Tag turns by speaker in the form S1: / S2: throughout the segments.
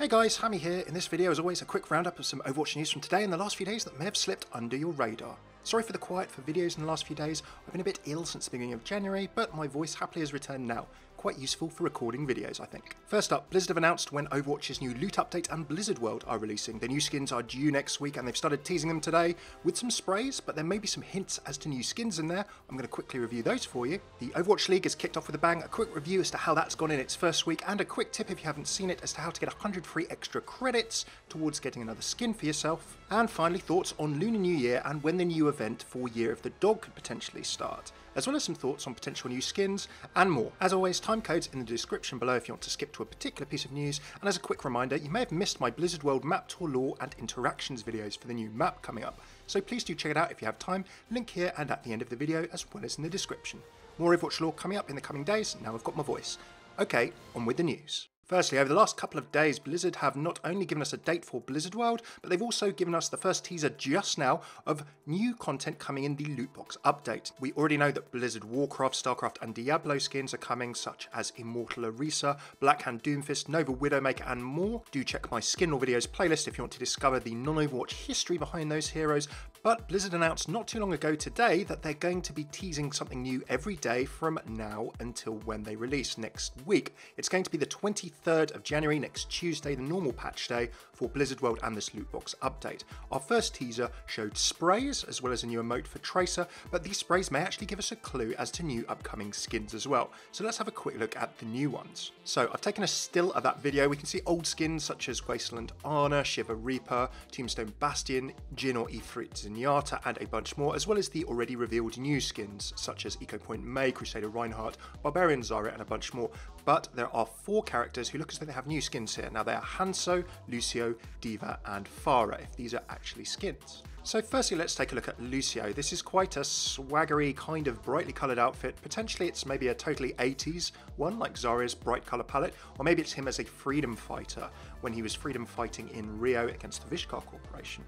S1: Hey guys, Hammeh here. In this video, as always, a quick roundup of some Overwatch news from today and the last few days that may have slipped under your radar. Sorry for the quiet for videos in the last few days. I've been a bit ill since the beginning of January, but my voice happily has returned now. Quite useful for recording videos, I think. First up, Blizzard have announced when Overwatch's new loot update and Blizzard World are releasing. The new skins are due next week and they've started teasing them today with some sprays, but there may be some hints as to new skins in there. I'm going to quickly review those for you. The Overwatch League is kicked off with a bang, a quick review as to how that's gone in its first week, and a quick tip if you haven't seen it as to how to get 100 free extra credits towards getting another skin for yourself. And finally, thoughts on Lunar New Year and when the new event for Year of the Dog could potentially start, as well as some thoughts on potential new skins and more. As always, time codes in the description below if you want to skip to a particular piece of news, and as a quick reminder, you may have missed my Blizzard World map tour lore and interactions videos for the new map coming up, so please do check it out if you have time, link here and at the end of the video as well as in the description. More Overwatch lore coming up in the coming days, now I've got my voice. Okay, on with the news. Firstly, over the last couple of days, Blizzard have not only given us a date for Blizzard World, but they've also given us the first teaser just now of new content coming in the loot box update. We already know that Blizzard Warcraft, Starcraft and Diablo skins are coming, such as Immortal Orisa, Blackhand Doomfist, Nova Widowmaker and more. Do check my skin or videos playlist if you want to discover the non-Overwatch history behind those heroes, but Blizzard announced not too long ago today that they're going to be teasing something new every day from now until when they release next week. It's going to be the 23rd of January, next Tuesday, the normal patch day for Blizzard World and this loot box update. Our first teaser showed sprays as well as a new emote for Tracer, but these sprays may actually give us a clue as to new upcoming skins as well. So let's have a quick look at the new ones. So I've taken a still of that video. We can see old skins such as Wasteland Ana, Shiva Reaper, Tombstone Bastion, Jhin or Ifrit Zenyatta and a bunch more, as well as the already revealed new skins such as Eco Point Mei, Crusader Reinhardt, Barbarian Zarya and a bunch more. But there are 4 characters who look as though they have new skins here. Now they are Hanzo, Lucio, D.va and Pharah, if these are actually skins. So firstly, let's take a look at Lucio. This is quite a swaggery, kind of brightly coloured outfit. Potentially it's maybe a totally 80s one, like Zarya's bright colour palette, or maybe it's him as a freedom fighter when he was freedom fighting in Rio against the Vishkar Corporation.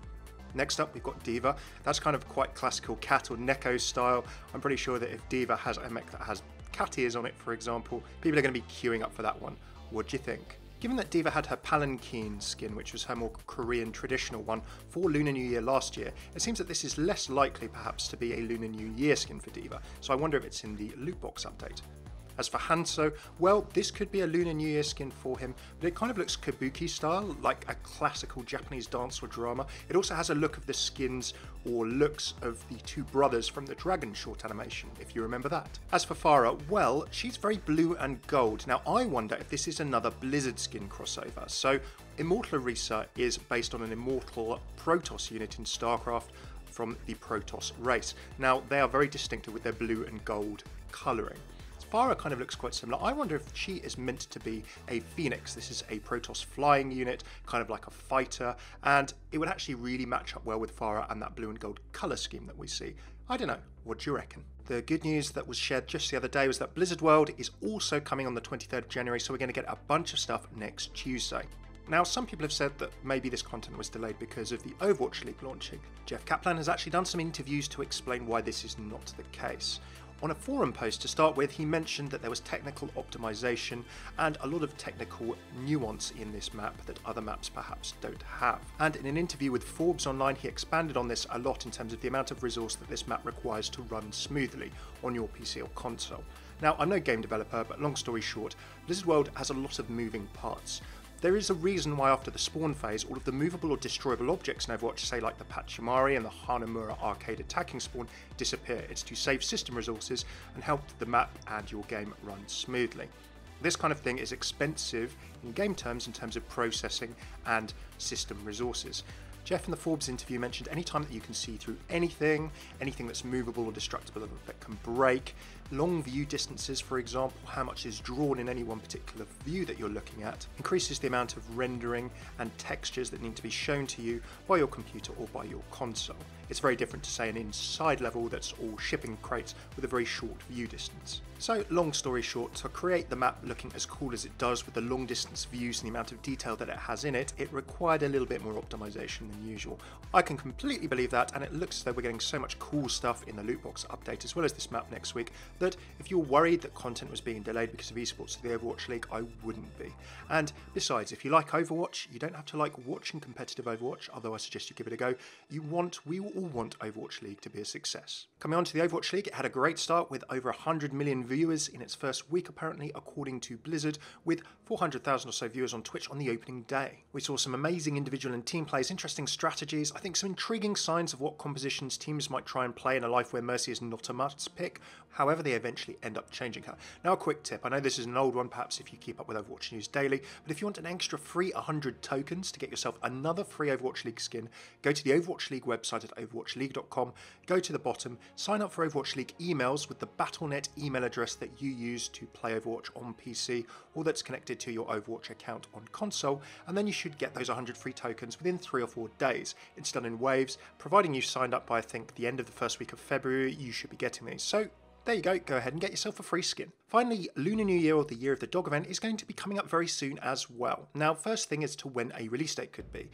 S1: Next up, we've got D.va. That's kind of quite classical Cat or Neko style. I'm pretty sure that if D.va has a mech that has cat ears on it, for example, people are going to be queuing up for that one. What do you think? Given that D.va had her Palanquin skin, which was her more Korean traditional one, for Lunar New Year last year, it seems that this is less likely perhaps to be a Lunar New Year skin for D.va, so I wonder if it's in the loot box update. As for Hanzo, well, this could be a Lunar New Year skin for him, but it kind of looks kabuki style, like a classical Japanese dance or drama. It also has a look of the skins or looks of the 2 brothers from the Dragon short animation, if you remember that. As for Pharah, well, she's very blue and gold. Now, I wonder if this is another Blizzard skin crossover. So, Immortal Orisa is based on an Immortal Protoss unit in Starcraft from the Protoss race. Now, they are very distinctive with their blue and gold colouring. Pharah kind of looks quite similar. I wonder if she is meant to be a Phoenix. This is a Protoss flying unit, kind of like a fighter, and it would actually really match up well with Pharah and that blue and gold colour scheme that we see. I don't know, what do you reckon? The good news that was shared just the other day was that Blizzard World is also coming on the 23rd of January, so we're going to get a bunch of stuff next Tuesday. Now, some people have said that maybe this content was delayed because of the Overwatch League launching. Jeff Kaplan has actually done some interviews to explain why this is not the case. On a forum post to start with, he mentioned that there was technical optimization and a lot of technical nuance in this map that other maps perhaps don't have. And in an interview with Forbes Online, he expanded on this a lot in terms of the amount of resource that this map requires to run smoothly on your PC or console. Now, I'm no game developer, but long story short, Blizzard World has a lot of moving parts. There is a reason why after the spawn phase, all of the movable or destroyable objects in Overwatch, say like the Pachimari and the Hanamura arcade attacking spawn, disappear. It's to save system resources and help the map and your game run smoothly. This kind of thing is expensive in game terms in terms of processing and system resources. Jeff in the Forbes interview mentioned any time that you can see through anything that's movable or destructible that can break, long view distances, for example, how much is drawn in any one particular view that you're looking at, increases the amount of rendering and textures that need to be shown to you by your computer or by your console. It's very different to, say, an inside level that's all shipping crates with a very short view distance. So, long story short, to create the map looking as cool as it does with the long distance views and the amount of detail that it has in it, it required a little bit more optimization than usual. I can completely believe that, and it looks as though we're getting so much cool stuff in the loot box update as well as this map next week that if you're worried that content was being delayed because of esports to the Overwatch League, I wouldn't be. And besides, if you like Overwatch, you don't have to like watching competitive Overwatch, although I suggest you give it a go. We all want Overwatch League to be a success. Coming on to the Overwatch League, it had a great start with over 100 million viewers in its first week apparently, according to Blizzard, with 400,000 or so viewers on Twitch on the opening day. We saw some amazing individual and team plays, interesting strategies, I think some intriguing signs of what compositions teams might try and play in a life where Mercy is not a must pick, however they eventually end up changing her. Now a quick tip, I know this is an old one perhaps if you keep up with Overwatch news daily, but if you want an extra free 100 tokens to get yourself another free Overwatch League skin, go to the Overwatch League website at overwatchleague.com, go to the bottom, sign up for Overwatch League emails with the Battle.net email address that you use to play Overwatch on PC or that's connected to your Overwatch account on console, and then you should get those 100 free tokens within 3 or 4 days. It's done in waves. Providing you signed up by I think the end of the first week of February, you should be getting these. So there you go ahead and get yourself a free skin. Finally, Lunar New Year or the Year of the Dog event is going to be coming up very soon as well. Now first thing is to when a release date could be.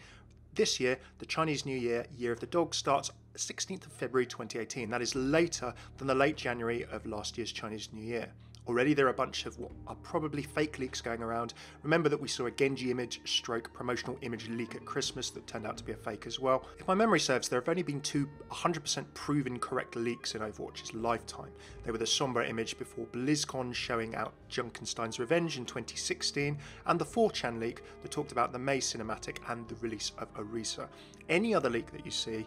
S1: This year, the Chinese New Year, Year of the Dog, starts 16th of February 2018. That is later than the late January of last year's Chinese New Year. Already there are a bunch of what are probably fake leaks going around. Remember that we saw a Genji image stroke promotional image leak at Christmas that turned out to be a fake as well. If my memory serves, there have only been 2 100% proven correct leaks in Overwatch's lifetime. They were the Sombra image before BlizzCon showing out Junkenstein's Revenge in 2016, and the 4chan leak that talked about the Mei cinematic and the release of Orisa. Any other leak that you see,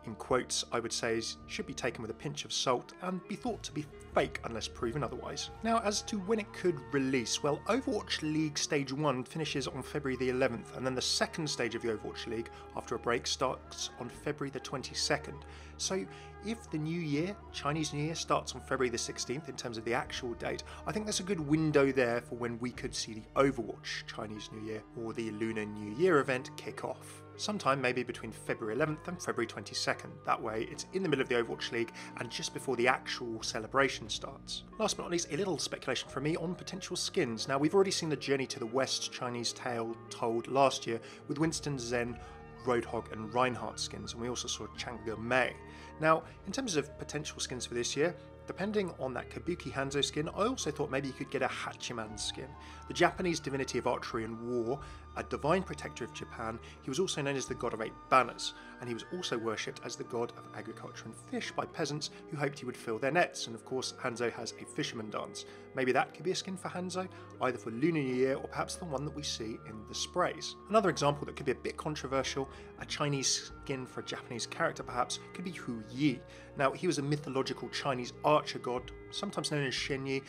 S1: in quotes, I would say should be taken with a pinch of salt and be thought to be fake unless proven otherwise. Now as to when it could release, well, Overwatch League Stage 1 finishes on February the 11th, and then the second stage of the Overwatch League, after a break, starts on February the 22nd. So if the new year, Chinese New Year, starts on February the 16th in terms of the actual date, I think there's a good window there for when we could see the Overwatch Chinese New Year or the Lunar New Year event kick off. Sometime maybe between February 11th and February 22nd. That way it's in the middle of the Overwatch League and just before the actual celebration starts. Last but not least, a little speculation from me on potential skins. Now we've already seen the Journey to the West Chinese tale told last year with Winston, Zen, Roadhog and Reinhardt skins, and we also saw Chang'e Mei. Now in terms of potential skins for this year, depending on that Kabuki Hanzo skin, I also thought maybe you could get a Hachiman skin. The Japanese divinity of archery and war, a divine protector of Japan, he was also known as the god of 8 banners, and he was also worshipped as the god of agriculture and fish by peasants who hoped he would fill their nets, and of course Hanzo has a fisherman dance. Maybe that could be a skin for Hanzo, either for Lunar New Year or perhaps the one that we see in the sprays. Another example that could be a bit controversial, a Chinese skin for a Japanese character perhaps, could be Hu Yi. Now he was a mythological Chinese archer god, sometimes known as Shen Yi,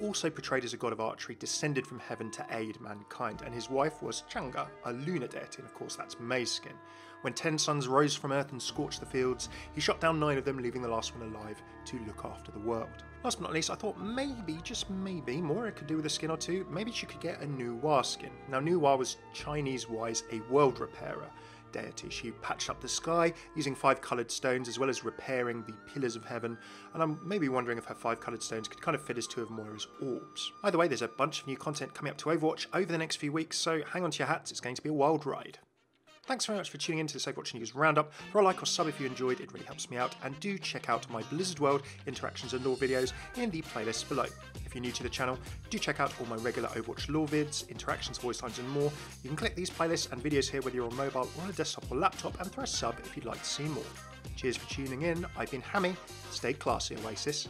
S1: also portrayed as a god of archery, descended from heaven to aid mankind, and his wife was Chang'e, a lunar deity, and of course that's Mei's skin. When 10 suns rose from earth and scorched the fields, he shot down 9 of them, leaving the last one alive to look after the world. Last but not least, I thought maybe, just maybe, Moira could do with a skin or two. Maybe she could get a Nuwa skin. Now Nuwa was Chinese-wise a world repairer deity. She patched up the sky using 5 coloured stones as well as repairing the pillars of heaven, and I'm maybe wondering if her 5 coloured stones could kind of fit as 2 of Moira's orbs. Either way, there's a bunch of new content coming up to Overwatch over the next few weeks, so hang on to your hats, it's going to be a wild ride. Thanks very much for tuning in to this Overwatch News Roundup. For a like or sub if you enjoyed, it really helps me out, and do check out my Blizzard World interactions and lore videos in the playlist below. If you're new to the channel, do check out all my regular Overwatch lore vids, interactions, voice lines and more. You can click these playlists and videos here whether you're on mobile or on a desktop or laptop, and throw a sub if you'd like to see more. Cheers for tuning in, I've been Hammeh, stay classy Oasis.